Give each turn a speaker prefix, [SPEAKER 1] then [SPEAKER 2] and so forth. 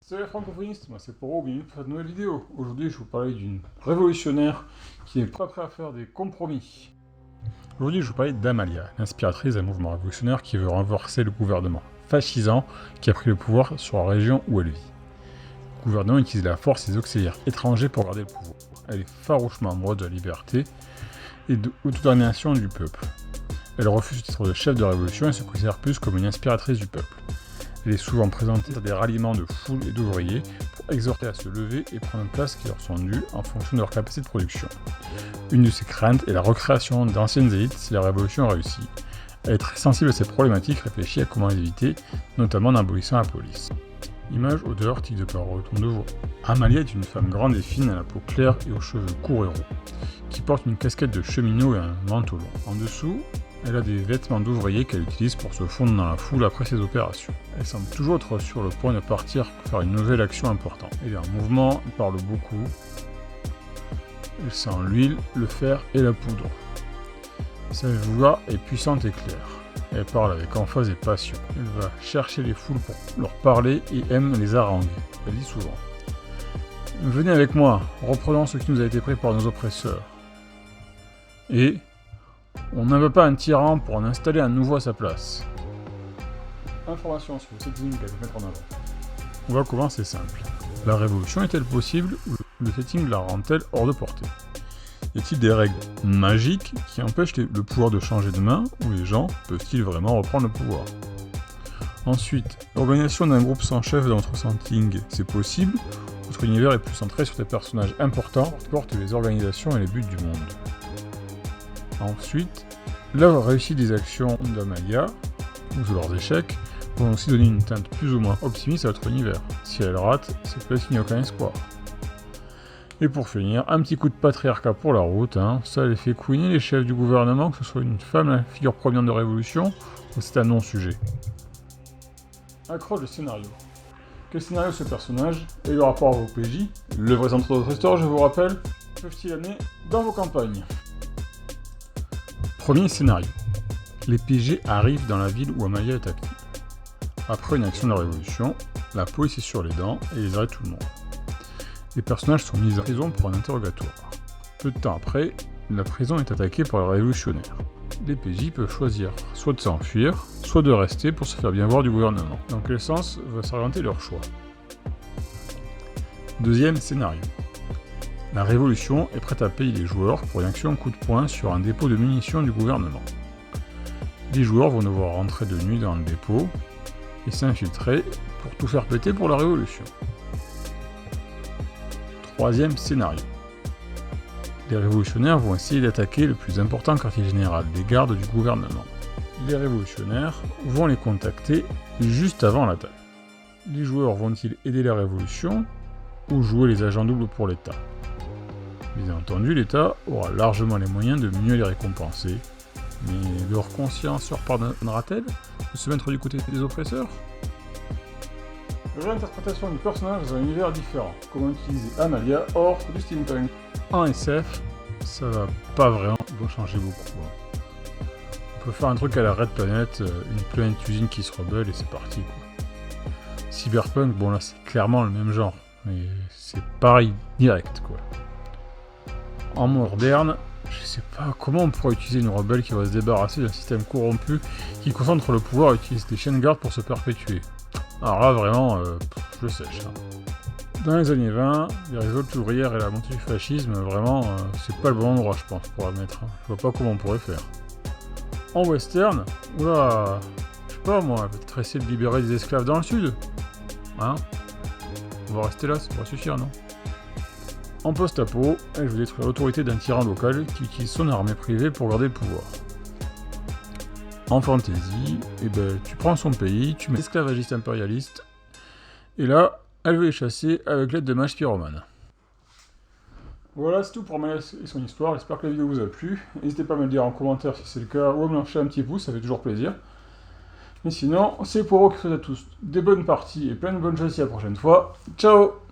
[SPEAKER 1] Salut les francophonistes, moi c'est Poro, bienvenue pour cette nouvelle vidéo. Aujourd'hui je vais vous parler d'une révolutionnaire qui n'est pas prête à faire des compromis. Aujourd'hui je vais vous parler d'Amalia, l'inspiratrice d'un mouvement révolutionnaire qui veut renverser le gouvernement fascisant qui a pris le pouvoir sur la région où elle vit. Le gouvernement utilise la force et les auxiliaires étrangers pour garder le pouvoir. Elle est farouchement amoureuse de la liberté et de l'autodétermination du peuple. Elle refuse le titre de chef de révolution et se considère plus comme une inspiratrice du peuple. Elle est souvent présentée à des ralliements de foules et d'ouvriers pour exhorter à se lever et prendre une place qui leur sont dues en fonction de leur capacité de production. Une de ses craintes est la recréation d'anciennes élites si la révolution réussit. Elle est très sensible à ces problématiques, réfléchit à comment les éviter, notamment en abolissant la police. Image, odeur, tic de parole, ton de voix. Amalia est une femme grande et fine à la peau claire et aux cheveux courts et roux, qui porte une casquette de cheminot et un manteau long. En dessous, elle a des vêtements d'ouvrier qu'elle utilise pour se fondre dans la foule après ses opérations. Elle semble toujours être sur le point de partir pour faire une nouvelle action importante. Elle est en mouvement, elle parle beaucoup. Elle sent l'huile, le fer et la poudre. Sa voix est puissante et claire. Elle parle avec emphase et passion. Elle va chercher les foules pour leur parler et aime les haranguer. Elle dit souvent « Venez avec moi, reprenons ce qui nous a été pris par nos oppresseurs. » Et on n'en veut pas un tyran pour en installer un nouveau à sa place. Information sur le setting qu'elle veut mettre en avant. On va commencer simple. La révolution est-elle possible ou le setting la rend-elle hors de portée? Y a-t-il des règles magiques qui empêchent le pouvoir de changer de main ou les gens peuvent-ils vraiment reprendre le pouvoir? Ensuite, l'organisation d'un groupe sans chef dans notre setting, c'est possible? Notre univers est plus centré sur des personnages importants qui portent les organisations et les buts du monde. Ensuite, la réussite des actions d'Amalia, ou leurs échecs, vont aussi donner une teinte plus ou moins optimiste à notre univers. Si elle rate, c'est peut-être qu'il n'y a aucun espoir. Et pour finir, un petit coup de patriarcat pour la route, ça les fait couiner les chefs du gouvernement, que ce soit une femme, la figure prominente de révolution, ou c'est un non-sujet. Accroche le scénario. Quel scénario ce personnage et le rapport à vos PJ, le vrai centre de votre histoire, je vous rappelle, peuvent-ils amener dans vos campagnes? Premier scénario. Les PG arrivent dans la ville où Amalia est active. Après une action de la Révolution, la police est sur les dents et les arrête tout le monde. Les personnages sont mis en prison pour un interrogatoire. Peu de temps après, la prison est attaquée par les révolutionnaires. Les PJ peuvent choisir soit de s'enfuir, soit de rester pour se faire bien voir du gouvernement. Dans quel sens va s'orienter leur choix? Deuxième scénario. La Révolution est prête à payer les joueurs pour une action coup de poing sur un dépôt de munitions du gouvernement. Les joueurs vont devoir rentrer de nuit dans le dépôt et s'infiltrer pour tout faire péter pour la Révolution. Troisième scénario. Les révolutionnaires vont essayer d'attaquer le plus important quartier général, les gardes du gouvernement. Les révolutionnaires vont les contacter juste avant l'attaque. Les joueurs vont-ils aider la Révolution ou jouer les agents doubles pour l'État? Bien entendu, l'État aura largement les moyens de mieux les récompenser, mais leur conscience leur pardonnera-t-elle de se mettre du côté des oppresseurs? Réinterprétation du personnage dans un univers différent. Comment utiliser Amalia hors du steampunk? En SF, ça va pas vraiment changer beaucoup. On peut faire un truc à la Red Planet, une planète usine qui se rebelle et c'est parti, quoi. Cyberpunk, bon là c'est clairement le même genre, mais c'est pareil direct, quoi. En moderne, je sais pas comment on pourrait utiliser une rebelle qui va se débarrasser d'un système corrompu qui concentre le pouvoir et utilise des chiens de garde pour se perpétuer. Alors là vraiment, je sèche. Dans les années 20, les révoltes ouvrières et la montée du fascisme, vraiment, c'est pas le bon endroit je pense pour la mettre. Je vois pas comment on pourrait faire. En western, oula, je sais pas moi, peut-être essayer de libérer des esclaves dans le sud. On va rester là, ça pourrait suffire, non? En post-apo, elle veut détruire l'autorité d'un tyran local qui utilise son armée privée pour garder le pouvoir. En fantasy, tu prends son pays, tu mets esclavagiste impérialiste, et là, elle veut les chasser avec l'aide de mages pyromanes. Voilà, c'est tout pour Amalia et son histoire, j'espère que la vidéo vous a plu. N'hésitez pas à me le dire en commentaire si c'est le cas, ou à me lâcher un petit pouce, ça fait toujours plaisir. Mais sinon, c'est pour vous qui souhaite à tous des bonnes parties et plein de bonnes choses la prochaine fois. Ciao!